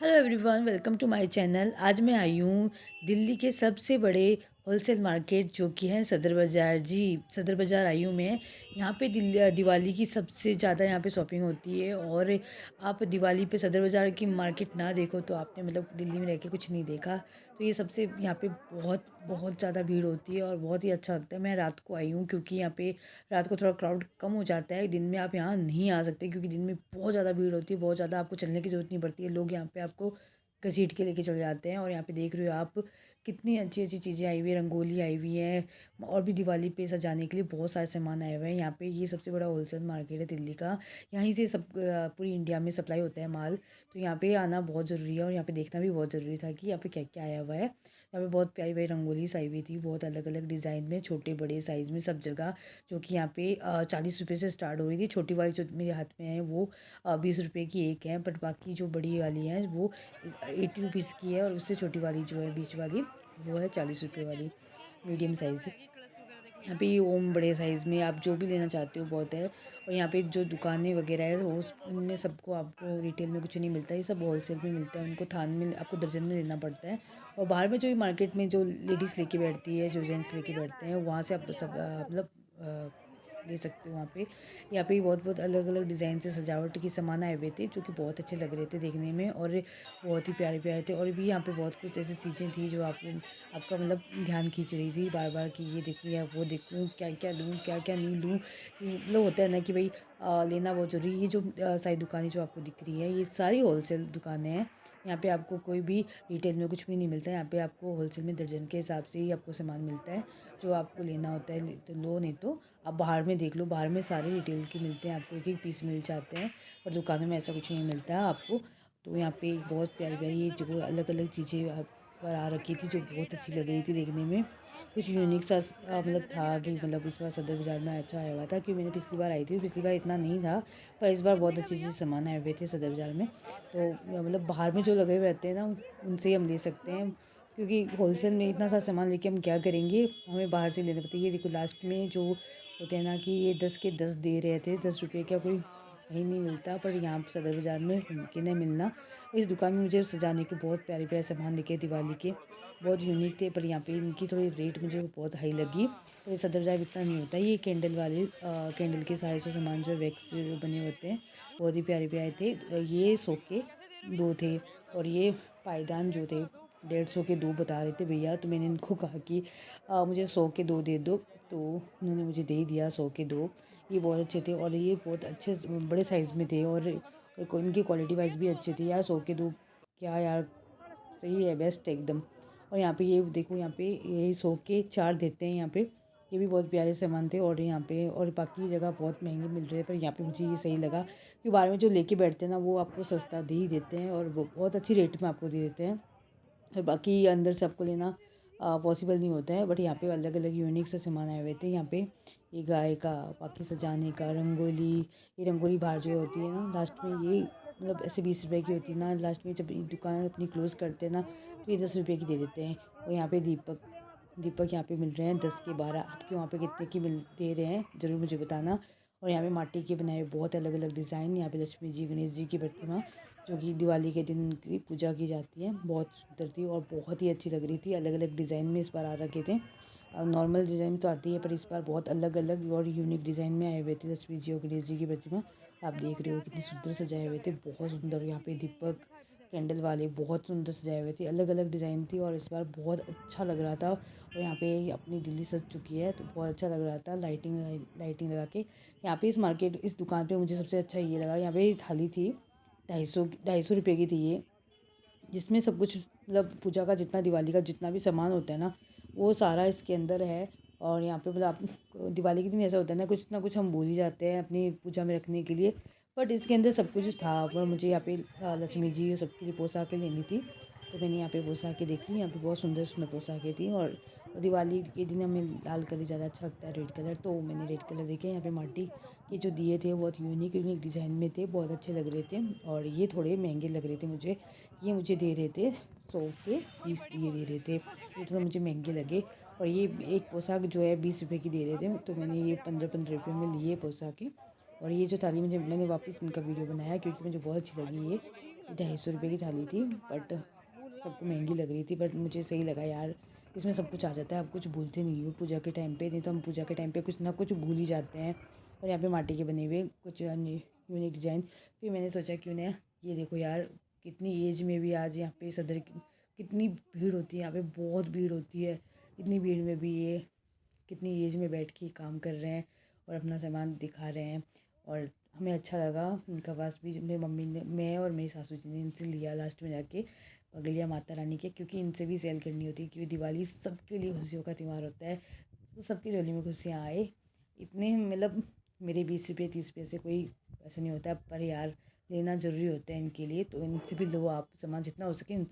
Hello everyone, welcome to my channel. आज मैं आई हूँ दिल्ली के सबसे बड़े होलसेल मार्केट जो कि है सदर बाज़ार। जी, सदर बाज़ार आई हूँ मैं। यहाँ पे दिवाली की सबसे ज़्यादा यहाँ पे शॉपिंग होती है। और आप दिवाली पे सदर बाज़ार की मार्केट ना देखो तो आपने मतलब दिल्ली में रह के कुछ नहीं देखा। तो ये सबसे यहाँ पे बहुत बहुत ज़्यादा भीड़ होती है और बहुत ही अच्छा लगता है। मैं रात को आई हूँ क्योंकि यहाँ पे रात को थोड़ा क्राउड कम हो जाता है। दिन में आप यहाँ नहीं आ सकते क्योंकि दिन में बहुत ज़्यादा भीड़ होती है। बहुत ज़्यादा आपको चलने की ज़रूरत नहीं पड़ती है, लोग यहाँ पे आपको घसीट के लेके चले जाते हैं। और यहाँ पे देख रहे हो आप कितनी अच्छी अच्छी चीज़ें आई हुई है, रंगोली आई हुई है और भी दिवाली पे सजाने के लिए बहुत सारे सामान आए हुए हैं। यहाँ पे ये सबसे बड़ा होलसेल मार्केट है दिल्ली का। यहीं से सब पूरी इंडिया में सप्लाई होता है माल। तो यहाँ पे आना बहुत ज़रूरी है और यहाँ पे देखना भी बहुत ज़रूरी था कि यहाँ पे क्या क्या आया हुआ है। यहाँ पे बहुत प्यारी प्यारी रंगोली आई हुई थी, बहुत अलग अलग डिज़ाइन में, छोटे बड़े साइज़ में सब जगह। जो कि यहाँ पे 40 रुपये से स्टार्ट हो रही थी। छोटी वाली जो मेरे हाथ में है वो 20 रुपये की एक है, बट बाकी जो बड़ी वाली है वो 80 रुपीज़ की है। और उससे छोटी वाली जो है बीच वाली वो है 40 रुपये वाली, मीडियम साइज़। यहाँ पे ये ओम बड़े साइज़ में आप जो भी लेना चाहते हो बहुत है। और यहाँ पे जो दुकानें वगैरह है वो उनमें सबको आपको रिटेल में कुछ नहीं मिलता है, ये सब होलसेल में मिलता है। उनको थान में आपको दर्जन में लेना पड़ता है। और बाहर में जो ये मार्केट में जो लेडीज़ लेके बैठती है, जो जेंट्स लेके बैठते हैं, वहाँ से आप सब मतलब ले सकते हो वहाँ पे। यहाँ पे बहुत बहुत अलग अलग डिज़ाइन से सजावट के सामान आए हुए थे जो कि बहुत अच्छे लग रहे थे देखने में और बहुत ही प्यारे प्यारे थे। और भी यहाँ पे बहुत कुछ ऐसी चीज़ें थी जो आपका मतलब ध्यान खींच रही थी बार बार कि ये देखूँ या वो देखूँ, क्या क्या लूँ क्या क्या नहीं लूँ। कि मतलब होता है ना कि भाई लेना बहुत ज़रूरी है। ये जो सारी दुकानें जो आपको दिख रही है ये सारी होलसेल दुकानें हैं। यहाँ पे आपको कोई भी रिटेल में कुछ भी नहीं मिलता है। यहाँ पे आपको होलसेल में दर्जन के हिसाब से ही आपको सामान मिलता है। जो आपको लेना होता है तो लो, नहीं तो आप बाहर में देख लो। बाहर में सारे रिटेल के मिलते हैं, आपको एक एक पीस मिल जाते हैं। पर दुकानों में ऐसा कुछ नहीं मिलता है आपको। तो यहाँ पे बहुत प्यारी प्यारी ये जो अलग अलग चीज़ें इस बार आ रखी थी जो बहुत अच्छी लग रही थी देखने में। कुछ यूनिक सा मतलब था कि मतलब इस बार सदर बाज़ार में अच्छा आया हुआ था। क्योंकि मैंने पिछली बार आई थी, पिछली बार इतना नहीं था। पर इस बार बहुत अच्छी चीज़ सामान आए हुए थे सदर बाज़ार में। तो मतलब बाहर में जो लगे हुए रहते हैं ना उनसे ही हम ले सकते हैं। क्योंकि होलसेल में इतना सारा सामान लेके हम क्या करेंगे, हमें बाहर से लेना पड़ता है। ये देखो लास्ट में जो होते हैं ना कि ये 10 के 10 दे रहे थे, 10 रुपये का कोई कहीं नहीं मिलता, पर यहाँ पे सदर बाज़ार में मुमकिन है मिलना। और इस दुकान में मुझे सजाने के बहुत प्यारे प्यारे सामान दिखे दिवाली के, बहुत यूनिक थे। पर यहाँ पे इनकी थोड़ी रेट मुझे बहुत हाई लगी। पर ये सदर बाज़ार में इतना नहीं होता। ये कैंडल वाले कैंडल के सारे से सामान जो है वैक्स से बने होते हैं, बहुत ही प्यारे प्यारे थे। ये 100 के 2 थे। और ये पायदान जो थे 150 के 2 बता रहे थे भैया। तो मैंने इनको कहा कि मुझे 100 के 2 दे दो। तो उन्होंने मुझे दे ही दिया 100 के 2। ये बहुत अच्छे थे और ये बहुत अच्छे बड़े साइज़ में थे। और इनकी क्वालिटी वाइज भी अच्छे थे यार। 100 के 2 क्या यार, सही है, बेस्ट है एकदम। और यहाँ पे ये देखो, यहाँ पे ये 100 के 4 देते हैं यहाँ पे। ये भी बहुत प्यारे सामान थे। और यहाँ पे और बाकी जगह बहुत महंगे मिल रहे हैं, पर यहाँ पे मुझे ये सही लगा कि बाहर में जो लेके बैठते हैं ना वो आपको सस्ता दे ही देते हैं और वो बहुत अच्छी रेट में आपको दे देते हैं। और बाकी अंदर से आपको लेना पॉसिबल नहीं होता है। बट यहाँ पे अलग अलग यूनिक से सामान आए हुए थे। यहाँ पे ये गाय का, बाकी सजाने का, रंगोली। ये रंगोली बाहर जो होती है ना लास्ट में, ये मतलब ऐसे 20 रुपए की होती है ना, लास्ट में जब ये दुकान अपनी क्लोज़ करते हैं ना तो ये 10 रुपये की दे देते हैं। और यहाँ पे दीपक दीपक यहाँ पे मिल रहे हैं 10 के 12। आपके वहाँ पे कितने की मिल दे रहे हैं ज़रूर मुझे बताना। और यहाँ पे माटी के बनाए हुए बहुत अलग अलग डिज़ाइन। यहाँ पे लक्ष्मी जी, गणेश जी की प्रतिमा जो कि दिवाली के दिन की पूजा की जाती है, बहुत सुंदर थी और बहुत ही अच्छी लग रही थी। अलग अलग डिज़ाइन में इस बार आ रखे थे। नॉर्मल डिज़ाइन तो आती है पर इस बार बहुत अलग अलग और यूनिक डिज़ाइन में आए हुए थे लक्ष्मी जी और गणेश जी की प्रतिमा। आप देख रहे हो कितनी सुंदर सजाए हुए थे, बहुत सुंदर। यहाँ पे दीपक कैंडल वाले बहुत सुंदर सजाए हुए थे, अलग अलग डिज़ाइन थी और इस बार बहुत अच्छा लग रहा था। और यहाँ पे अपनी दिल्ली सज चुकी है तो बहुत अच्छा लग रहा था लाइटिंग लाइटिंग लगा के। यहाँ पे इस दुकान पे मुझे सबसे अच्छा ये लगा, यहाँ पे थाली थी 250 रुपये की थी ये, जिसमें सब कुछ मतलब पूजा का जितना, दिवाली का जितना भी सामान होता है ना वो सारा इसके अंदर है। और यहाँ पे मतलब आप दिवाली के दिन ऐसा होता है ना कुछ हम भूल ही जाते हैं अपनी पूजा में रखने के लिए। बट इसके अंदर सब कुछ था। पर मुझे यहाँ पे लक्ष्मी जी सबके लिए पोशाकें लेनी थी। तो मैंने यहाँ पे पोशाकें देखी, यहाँ पे बहुत सुंदर सुंदर पोशाकें थी। और दिवाली के दिन हमें लाल कलर ज़्यादा अच्छा लगता है, रेड कलर, तो मैंने रेड कलर देखे। यहाँ पे माटी के जो दिए थे बहुत यूनिक यूनिक डिज़ाइन में थे, बहुत अच्छे लग रहे थे। और ये थोड़े महंगे लग रहे थे मुझे। ये मुझे दे रहे थे 100 के 20 दिए दे रहे थे, ये थोड़ा मुझे महंगे लगे। और ये एक पोशाक जो है 20 रुपये की दे रहे थे, तो मैंने ये 15-15 रुपये में लिए पोशाकें। और ये जो थाली मैंने वापस इनका वीडियो बनाया क्योंकि मुझे बहुत अच्छी लगी ये। 250 रुपये की थाली थी, बट सबको महंगी लग रही थी, बट मुझे सही लगा यार। इसमें सब कुछ आ जाता है, आप कुछ भूलते नहीं हो पूजा के टाइम पे। नहीं तो हम पूजा के टाइम पे कुछ ना कुछ भूल ही जाते हैं। और यहाँ पे माटी के बने हुए कुछ यूनिक डिज़ाइन। फिर मैंने सोचा क्यों ना, ये देखो यार, कितनी एज में भी आज यहाँ पे कितनी भीड़ होती है यहाँ पे, बहुत भीड़ होती है। इतनी भीड़ में भी ये कितनी एज में बैठ के काम कर रहे हैं और अपना सामान दिखा रहे हैं। और हमें अच्छा लगा उनका पास भी। मेरी मम्मी ने, मैं और मेरी सासू जी ने इनसे लिया लास्ट में जाके गलिया माता रानी के, क्योंकि इनसे भी सेल करनी होती है, क्योंकि दिवाली सबके लिए खुशियों का त्यौहार होता है। तो सबकी झोली में खुशियाँ आए। इतने मतलब मेरे 20 रुपये 30 रुपये से कोई ऐसा नहीं होता, पर यार लेना ज़रूरी होता है इनके लिए। तो इनसे भी लो आप सामान, जितना हो सके इनसे।